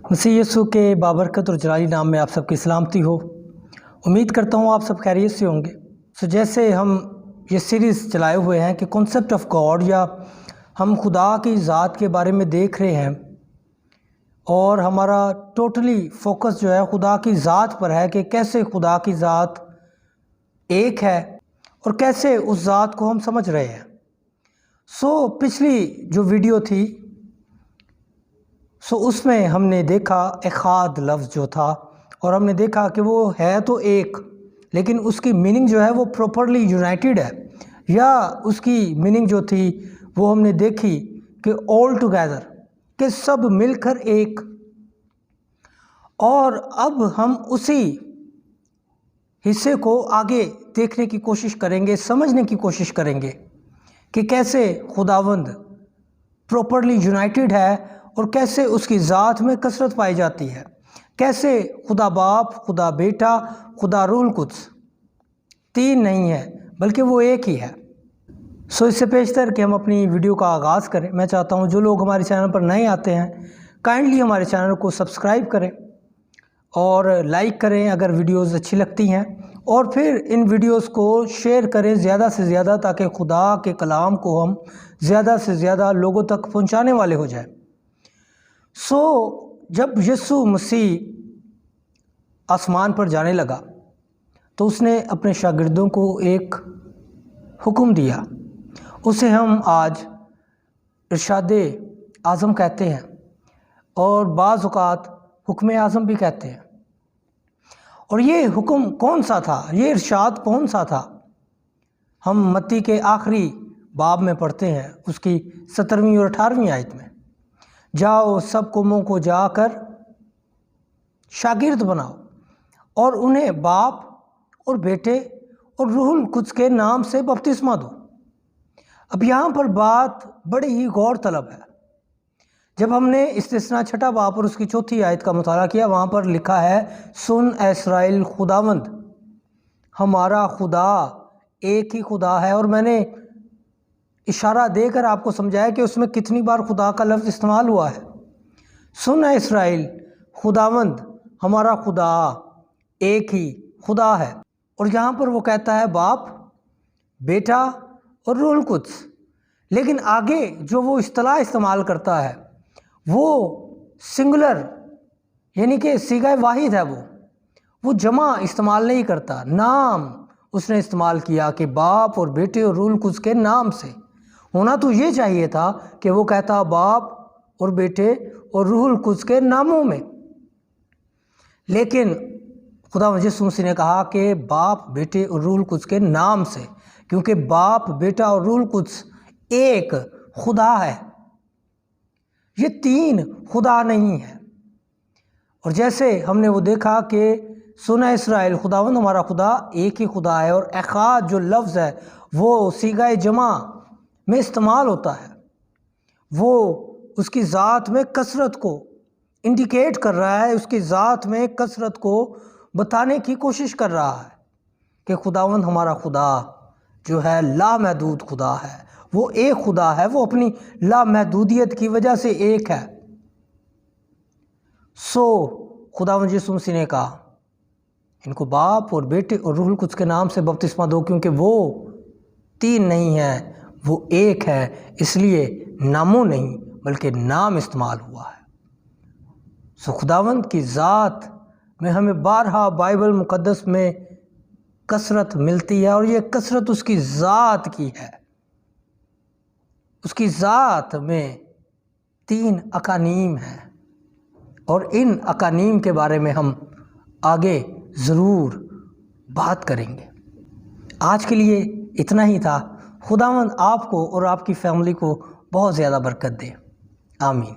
مسیح یسوع کے بابرکت اور جلالی نام میں آپ سب کی سلامتی ہو۔ امید کرتا ہوں آپ سب خیریت سے ہوں گے۔ جیسے ہم یہ سیریز چلائے ہوئے ہیں کہ کنسیپٹ آف گاڈ، یا ہم خدا کی ذات کے بارے میں دیکھ رہے ہیں، اور ہمارا ٹوٹلی فوکس جو ہے خدا کی ذات پر ہے کہ کیسے خدا کی ذات ایک ہے اور کیسے اس ذات کو ہم سمجھ رہے ہیں۔ پچھلی جو ویڈیو تھی اس میں ہم نے دیکھا احاد لفظ جو تھا، اور ہم نے دیکھا کہ وہ ہے تو ایک، لیکن اس کی میننگ جو ہے وہ پراپرلی یونائٹڈ ہے، یا اس کی میننگ جو تھی وہ ہم نے دیکھی کہ آل ٹوگیدر، کہ سب مل کر ایک۔ اور اب ہم اسی حصے کو آگے دیکھنے کی کوشش کریں گے، سمجھنے کی کوشش کریں گے کہ کیسے خداوند پراپرلی یونائٹڈ ہے اور کیسے اس کی ذات میں کثرت پائی جاتی ہے، کیسے خدا باپ، خدا بیٹا، خدا روح القدس تین نہیں ہے بلکہ وہ ایک ہی ہے۔ اس سے پیشتر کہ ہم اپنی ویڈیو کا آغاز کریں، میں چاہتا ہوں جو لوگ ہمارے چینل پر نئے آتے ہیں کائنڈلی ہمارے چینل کو سبسکرائب کریں اور لائک کریں اگر ویڈیوز اچھی لگتی ہیں، اور پھر ان ویڈیوز کو شیئر کریں زیادہ سے زیادہ، تاکہ خدا کے کلام کو ہم زیادہ سے زیادہ لوگوں تک پہنچانے والے ہو جائیں۔ جب یسوع مسیح آسمان پر جانے لگا تو اس نے اپنے شاگردوں کو ایک حکم دیا، اسے ہم آج ارشاد اعظم کہتے ہیں، اور بعض اوقات حکم اعظم بھی کہتے ہیں۔ اور یہ حکم کون سا تھا، یہ ارشاد کون سا تھا؟ ہم متی کے آخری باب میں پڑھتے ہیں، اس کی 17ویں اور 18ویں آیت میں، جاؤ سب قوموں کو جا کر شاگرد بناؤ اور انہیں باپ اور بیٹے اور روح القدس کے نام سے بپتسمہ دو۔ اب یہاں پر بات بڑی ہی غور طلب ہے۔ جب ہم نے استثناء چھٹا باب اور اس کی 4تھی آیت کا مطالعہ کیا، وہاں پر لکھا ہے، سن اے اسرائیل، خداوند ہمارا خدا ایک ہی خدا ہے، اور میں نے اشارہ دے کر آپ کو سمجھایا کہ اس میں کتنی بار خدا کا لفظ استعمال ہوا ہے۔ سن اے اسرائیل، خداوند ہمارا خدا ایک ہی خدا ہے، اور یہاں پر وہ کہتا ہے باپ، بیٹا اور روح القدس، لیکن آگے جو وہ اصطلاح استعمال کرتا ہے وہ سنگولر، یعنی کہ صیغہ واحد ہے، وہ جمع استعمال نہیں کرتا، نام اس نے استعمال کیا کہ باپ اور بیٹے اور روح القدس کے نام سے۔ ہونا تو یہ چاہیے تھا کہ وہ کہتا باپ اور بیٹے اور روح القدس کے ناموں میں، لیکن خدا یسوع مسیح نے کہا کہ باپ، بیٹے اور روح القدس کے نام سے، کیونکہ باپ، بیٹا اور روح القدس ایک خدا ہے، یہ تین خدا نہیں ہے۔ اور جیسے ہم نے وہ دیکھا کہ سنا اسرائیل، خداوند ہمارا خدا ایک ہی خدا ہے، اور احاد جو لفظ ہے وہ صیغہ جمع میں استعمال ہوتا ہے، وہ اس کی ذات میں کثرت کو انڈیکیٹ کر رہا ہے، اس کی ذات میں کثرت کو بتانے کی کوشش کر رہا ہے کہ خداوند ہمارا خدا جو ہے لامحدود خدا ہے، وہ ایک خدا ہے، وہ اپنی لامحدودیت کی وجہ سے ایک ہے۔ خداوند یسوع مسیح نے کہا ان کو باپ اور بیٹے اور روح القدس کے نام سے بپتسمہ دو، کیونکہ وہ تین نہیں ہے، وہ ایک ہے، اس لیے ناموں نہیں بلکہ نام استعمال ہوا ہے۔ خداوند کی ذات میں ہمیں بارہا بائبل مقدس میں کثرت ملتی ہے، اور یہ کثرت اس کی ذات کی ہے۔ اس کی ذات میں 3 اقانیم ہیں، اور ان اقانیم کے بارے میں ہم آگے ضرور بات کریں گے۔ آج کے لیے اتنا ہی تھا۔ خداوند آپ کو اور آپ کی فیملی کو بہت زیادہ برکت دے، آمین۔